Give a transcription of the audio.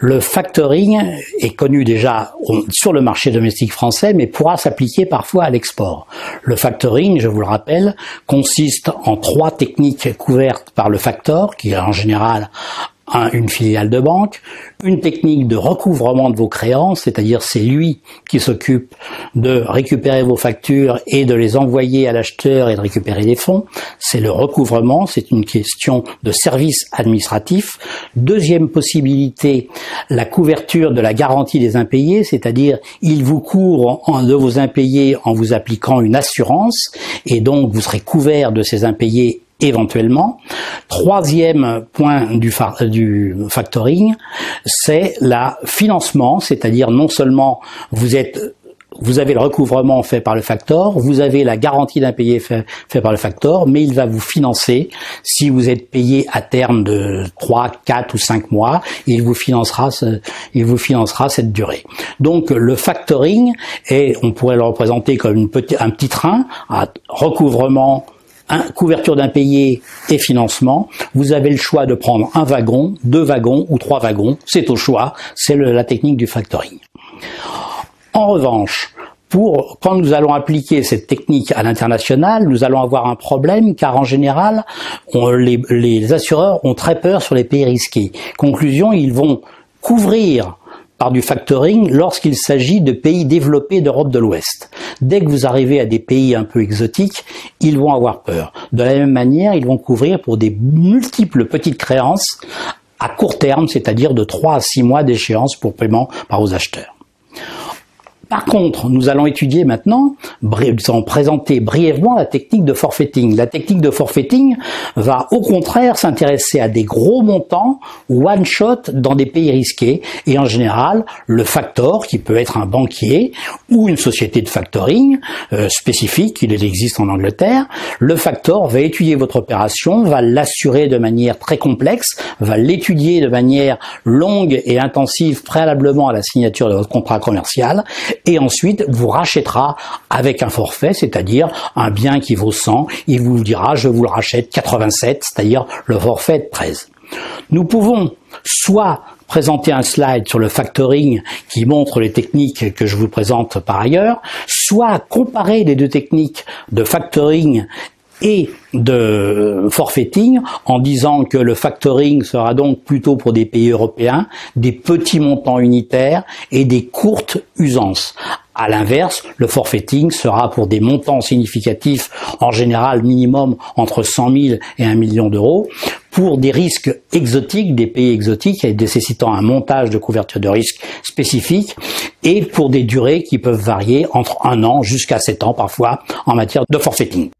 Le factoring est connu déjà sur le marché domestique français, mais pourra s'appliquer parfois à l'export. Le factoring, je vous le rappelle, consiste en 3 techniques couvertes par le factor, qui est en général une filiale de banque, une technique de recouvrement de vos créances, c'est-à-dire c'est lui qui s'occupe de récupérer vos factures et de les envoyer à l'acheteur et de récupérer les fonds. C'est le recouvrement, c'est une question de service administratif. Deuxième possibilité, la couverture de la garantie des impayés, c'est-à-dire il vous couvre de vos impayés en vous appliquant une assurance et donc vous serez couvert de ces impayés éventuellement. Troisième point du factoring, c'est le financement, c'est-à-dire non seulement vous avez le recouvrement fait par le factor, vous avez la garantie d'impayé fait par le factor, mais il va vous financer si vous êtes payé à terme de 3, 4 ou 5 mois, il vous financera cette durée. Donc le factoring, on pourrait le représenter comme un petit train à recouvrement, couverture d'impayés et financement. Vous avez le choix de prendre un wagon, 2 wagons ou 3 wagons, c'est au choix, c'est la technique du factoring. En revanche, quand nous allons appliquer cette technique à l'international, nous allons avoir un problème car en général, les assureurs ont très peur sur les pays risqués. Conclusion, ils vont couvrir par du factoring lorsqu'il s'agit de pays développés d'Europe de l'Ouest. Dès que vous arrivez à des pays un peu exotiques, ils vont avoir peur. De la même manière, ils vont couvrir pour des multiples petites créances à court terme, c'est-à-dire de 3 à 6 mois d'échéance pour paiement par vos acheteurs. Par contre, nous allons étudier maintenant, nous allons présenter brièvement la technique de forfaiting. La technique de forfaiting va au contraire s'intéresser à des gros montants one shot dans des pays risqués et en général le factor qui peut être un banquier ou une société de factoring spécifique, il existe en Angleterre. Le factor va étudier votre opération, va l'assurer de manière très complexe, va l'étudier de manière longue et intensive préalablement à la signature de votre contrat commercial. Et ensuite vous rachètera avec un forfait, c'est-à-dire un bien qui vaut 100, il vous dira je vous le rachète 87, c'est-à-dire le forfait de 13. Nous pouvons soit présenter un slide sur le factoring qui montre les techniques que je vous présente par ailleurs, soit comparer les deux techniques de factoring et de forfaiting en disant que le factoring sera donc plutôt pour des pays européens, des petits montants unitaires et des courtes usances. À l'inverse, le forfaiting sera pour des montants significatifs, en général minimum entre 100 000 et 1 million d'euros, pour des risques exotiques, des pays exotiques et nécessitant un montage de couverture de risque spécifique, et pour des durées qui peuvent varier entre 1 an jusqu'à 7 ans parfois en matière de forfaiting.